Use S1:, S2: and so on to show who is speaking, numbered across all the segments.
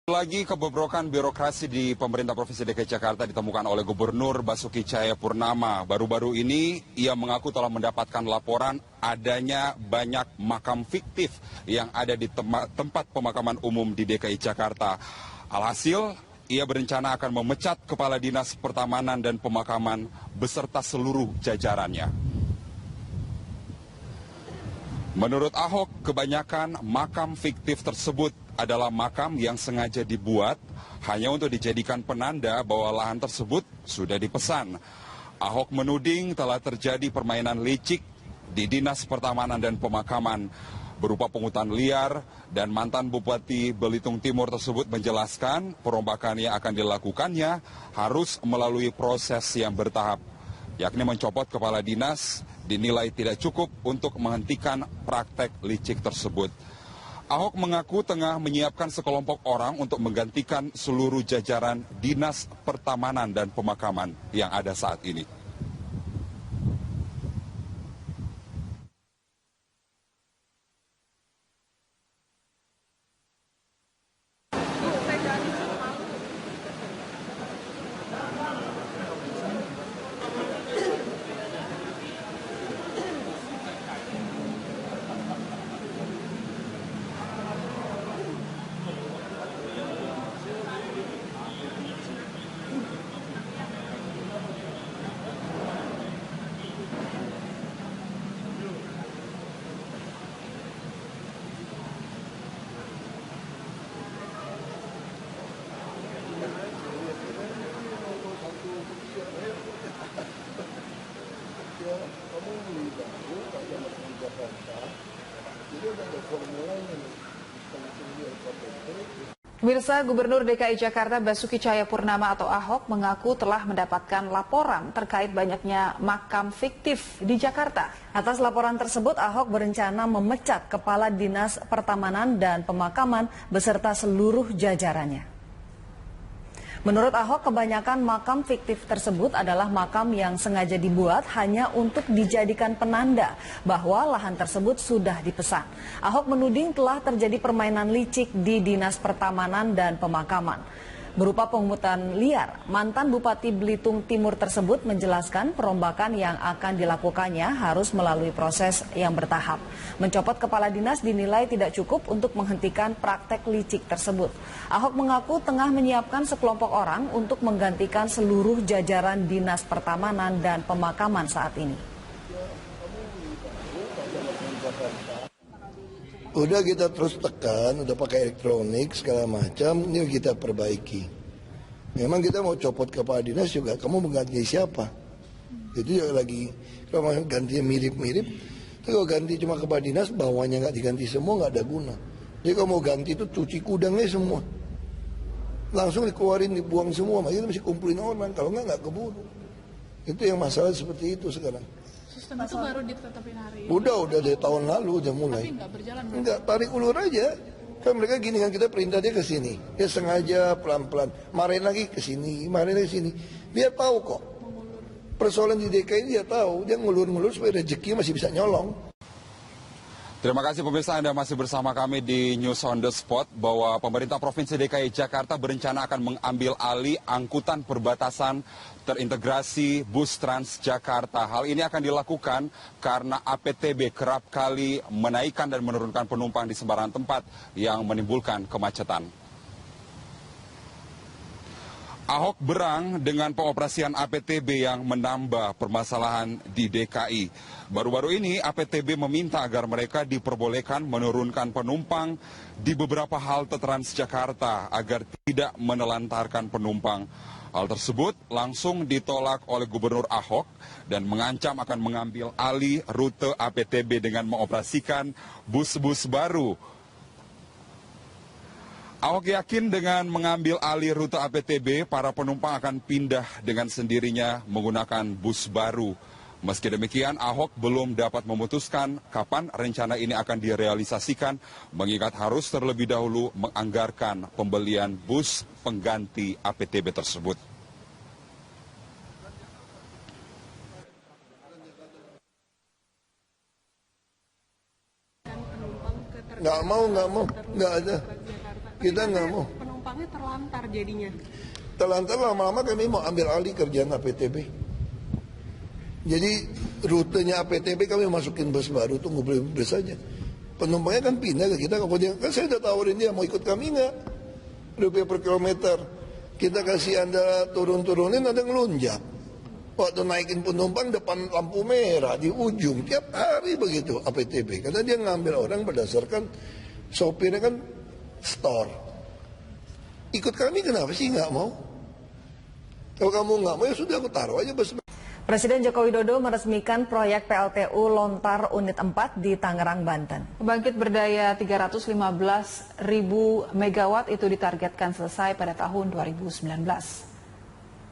S1: Lagi kebobrokan birokrasi di pemerintah Provinsi DKI Jakarta ditemukan oleh Gubernur Basuki Cahayapurnama. Baru-baru ini ia mengaku telah mendapatkan laporan adanya banyak makam fiktif yang ada di tempat pemakaman umum di DKI Jakarta. Alhasil, ia berencana akan memecat Kepala Dinas Pertamanan dan Pemakaman beserta seluruh jajarannya. Menurut Ahok, kebanyakan makam fiktif tersebut adalah makam yang sengaja dibuat hanya untuk dijadikan penanda bahwa lahan tersebut sudah dipesan. Ahok menuding telah terjadi permainan licik di Dinas Pertamanan dan Pemakaman berupa pungutan liar, dan mantan Bupati Belitung Timur tersebut menjelaskan perombakan yang akan dilakukannya harus melalui proses yang bertahap, yakni mencopot kepala dinas dinilai tidak cukup untuk menghentikan praktek licik tersebut. Ahok mengaku tengah menyiapkan sekelompok orang untuk menggantikan seluruh jajaran Dinas Pertamanan dan Pemakaman yang ada saat ini.
S2: Pemirsa, Gubernur DKI Jakarta Basuki Cahayapurnama atau Ahok mengaku telah mendapatkan laporan terkait banyaknya makam fiktif di Jakarta.
S3: Atas laporan tersebut, Ahok berencana memecat Kepala Dinas Pertamanan dan Pemakaman beserta seluruh jajarannya. Menurut Ahok, kebanyakan makam fiktif tersebut adalah makam yang sengaja dibuat hanya untuk dijadikan penanda bahwa lahan tersebut sudah dipesan. Ahok menuding telah terjadi permainan licik di Dinas Pertamanan dan Pemakaman berupa pungutan liar. Mantan Bupati Belitung Timur tersebut menjelaskan perombakan yang akan dilakukannya harus melalui proses yang bertahap. Mencopot kepala dinas dinilai tidak cukup untuk menghentikan praktek licik tersebut. Ahok mengaku tengah menyiapkan sekelompok orang untuk menggantikan seluruh jajaran Dinas Pertamanan dan Pemakaman saat ini.
S4: Udah kita terus tekan, udah pakai elektronik segala macam, ini kita perbaiki. Memang kita mau copot kepala dinas juga, kamu mengganti siapa? Itu juga lagi, kalau gantinya mirip-mirip, kalau ganti cuma kepala dinas, bawahnya nggak diganti semua, nggak ada guna. Jadi kalau mau ganti itu cuci kudangnya semua. Langsung dikeluarin, dibuang semua, makanya mesti kumpulin orang, kalau nggak keburu. Itu yang masalah seperti itu sekarang.
S5: Sistem itu baru ditetapin hari ini.
S4: Udah dari tahun lalu udah mulai.
S5: Tapi nggak berjalan.
S4: Enggak, tarik ulur aja. Kan mereka gini kan, kita perintah dia ke sini. Dia sengaja pelan-pelan. Marahin lagi ke sini, marahin lagi ke sini. Dia tahu kok. Persoalan di DKI dia tahu. Dia ngulur-ngulur supaya rezeki masih bisa nyolong.
S1: Terima kasih pemirsa, Anda masih bersama kami di News on the Spot bahwa pemerintah Provinsi DKI Jakarta berencana akan mengambil alih angkutan perbatasan terintegrasi bus Transjakarta. Hal ini akan dilakukan karena APTB kerap kali menaikkan dan menurunkan penumpang di sembarang tempat yang menimbulkan kemacetan. Ahok berang dengan pengoperasian APTB yang menambah permasalahan di DKI. Baru-baru ini APTB meminta agar mereka diperbolehkan menurunkan penumpang di beberapa halte Transjakarta agar tidak menelantarkan penumpang. Hal tersebut langsung ditolak oleh Gubernur Ahok dan mengancam akan mengambil alih rute APTB dengan mengoperasikan bus-bus baru. Ahok yakin dengan mengambil alih rute APTB, para penumpang akan pindah dengan sendirinya menggunakan bus baru. Meski demikian, Ahok belum dapat memutuskan kapan rencana ini akan direalisasikan, mengingat harus terlebih dahulu menganggarkan pembelian bus pengganti APTB tersebut.
S4: Nggak mau, nggak ada. Kita nggak mau.
S6: penumpangnya terlantar jadinya.
S4: Terlantar lama-lama kami mau ambil alih kerjaan APTB. Jadi rutenya APTB kami masukin bus baru, tunggu beli bus saja. Penumpangnya kan pindah ke kita, kemudian kan saya udah tawarin dia mau ikut kami nggak, Rp2 per kilometer. Kita kasih Anda turun-turunin, ada ngelunjak. Waktu naikin penumpang depan lampu merah di ujung, tiap hari begitu APTB. Karena dia ngambil orang berdasarkan sopirnya kan store. Ikut kami kenapa sih nggak mau? Kalau kamu nggak mau ya sudah aku taruh aja bus.
S3: Presiden Joko Widodo meresmikan proyek PLTU Lontar Unit 4 di Tangerang, Banten.
S2: Pembangkit berdaya 315.000 megawatt itu ditargetkan selesai pada tahun 2019.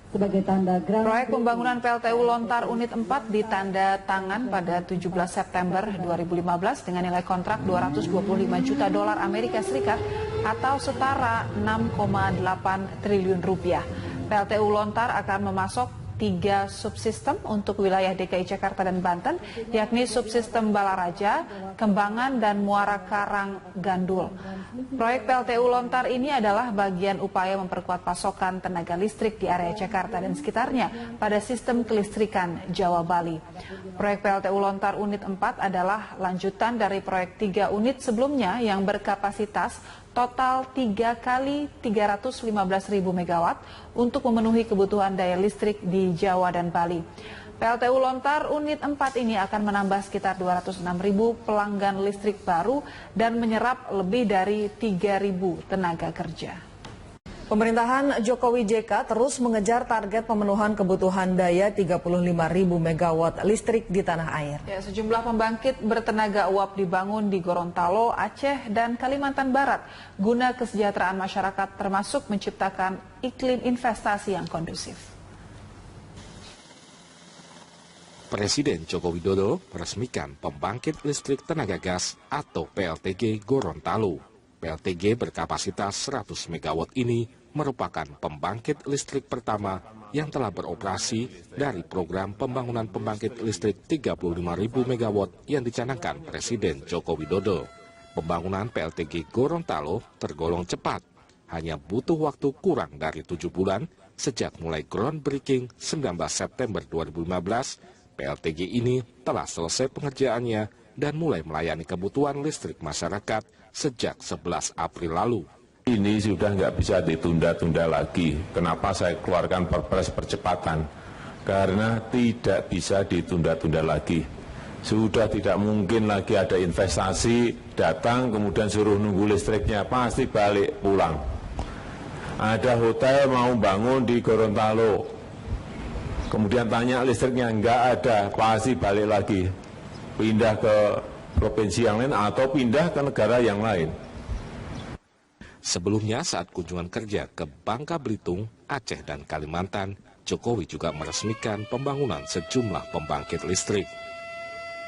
S3: Sebagai tanda
S2: proyek pembangunan PLTU Lontar Unit 4 ditanda tangan pada 17 September 2015 dengan nilai kontrak $225 juta Amerika Serikat atau setara 6,8 triliun rupiah. PLTU Lontar akan memasok 3 subsistem untuk wilayah DKI Jakarta dan Banten, yakni subsistem Balaraja, Kembangan, dan Muara Karang Gandul. Proyek PLTU Lontar ini adalah bagian upaya memperkuat pasokan tenaga listrik di area Jakarta dan sekitarnya pada sistem kelistrikan Jawa Bali. Proyek PLTU Lontar Unit 4 adalah lanjutan dari proyek 3 unit sebelumnya yang berkapasitas total 3 kali 315.000 megawatt untuk memenuhi kebutuhan daya listrik di Jawa dan Bali. PLTU Lontar Unit 4 ini akan menambah sekitar 206.000 pelanggan listrik baru dan menyerap lebih dari 3.000 tenaga kerja.
S3: Pemerintahan Jokowi JK terus mengejar target pemenuhan kebutuhan daya 35.000 megawatt listrik di tanah air.
S2: Ya, sejumlah pembangkit bertenaga uap dibangun di Gorontalo, Aceh, dan Kalimantan Barat guna kesejahteraan masyarakat termasuk menciptakan iklim investasi yang kondusif.
S7: Presiden Joko Widodo meresmikan pembangkit listrik tenaga gas atau PLTG Gorontalo. PLTG berkapasitas 100 megawatt ini merupakan pembangkit listrik pertama yang telah beroperasi dari program pembangunan pembangkit listrik 35.000 megawatt yang dicanangkan Presiden Joko Widodo. Pembangunan PLTG Gorontalo tergolong cepat, hanya butuh waktu kurang dari 7 bulan sejak mulai groundbreaking 19 September 2015. PLTG ini telah selesai pengerjaannya dan mulai melayani kebutuhan listrik masyarakat sejak 11 April lalu.
S8: Ini sudah nggak bisa ditunda-tunda lagi. Kenapa saya keluarkan perpres percepatan? Karena tidak bisa ditunda-tunda lagi. Sudah tidak mungkin lagi ada investasi, datang kemudian suruh nunggu listriknya, pasti balik pulang. Ada hotel mau bangun di Gorontalo, kemudian tanya listriknya, nggak ada, pasti balik lagi. Pindah ke provinsi yang lain atau pindah ke negara yang lain.
S7: Sebelumnya saat kunjungan kerja ke Bangka Belitung, Aceh, dan Kalimantan, Jokowi juga meresmikan pembangunan sejumlah pembangkit listrik.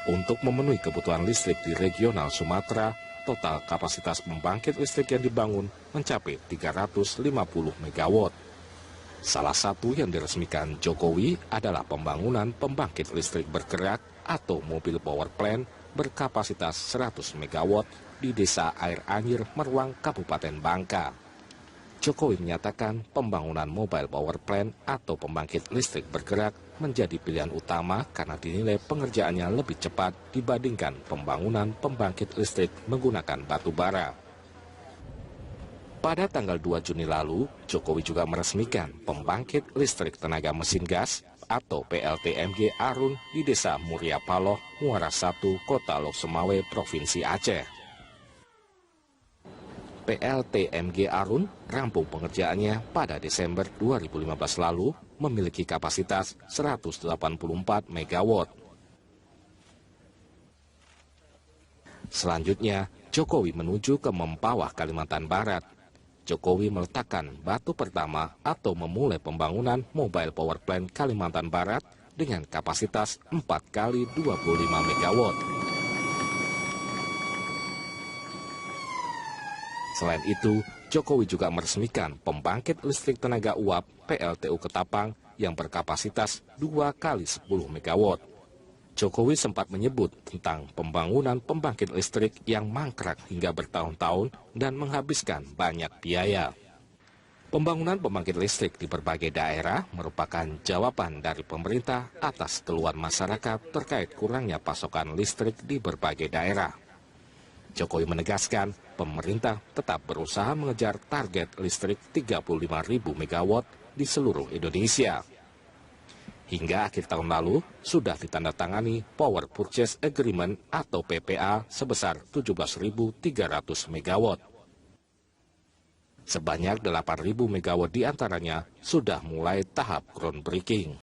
S7: Untuk memenuhi kebutuhan listrik di regional Sumatera, total kapasitas pembangkit listrik yang dibangun mencapai 350 megawatt. Salah satu yang diresmikan Jokowi adalah pembangunan pembangkit listrik bergerak atau mobil power plant berkapasitas 100 megawatt di Desa Air Anyir, Meruang, Kabupaten Bangka. Jokowi menyatakan pembangunan mobile power plant atau pembangkit listrik bergerak menjadi pilihan utama karena dinilai pengerjaannya lebih cepat dibandingkan pembangunan pembangkit listrik menggunakan batu bara. Pada tanggal 2 Juni lalu, Jokowi juga meresmikan pembangkit listrik tenaga mesin gas atau PLTMG Arun di Desa Muria Paloh, Muara 1, Kota Lok Semawe, Provinsi Aceh. PLTMG Arun rampung pengerjaannya pada Desember 2015 lalu, memiliki kapasitas 184 megawatt. Selanjutnya, Jokowi menuju ke Mempawah, Kalimantan Barat. Jokowi meletakkan batu pertama atau memulai pembangunan mobile power plant Kalimantan Barat dengan kapasitas 4 kali 25 megawatt. Selain itu, Jokowi juga meresmikan pembangkit listrik tenaga uap PLTU Ketapang yang berkapasitas 2 kali 10 megawatt. Jokowi sempat menyebut tentang pembangunan pembangkit listrik yang mangkrak hingga bertahun-tahun dan menghabiskan banyak biaya. Pembangunan pembangkit listrik di berbagai daerah merupakan jawaban dari pemerintah atas keluhan masyarakat terkait kurangnya pasokan listrik di berbagai daerah. Jokowi menegaskan pemerintah tetap berusaha mengejar target listrik 35.000 megawatt di seluruh Indonesia. Hingga akhir tahun lalu sudah ditandatangani Power Purchase Agreement atau PPA sebesar 17.300 megawatt. Sebanyak 8.000 megawatt diantaranya sudah mulai tahap groundbreaking.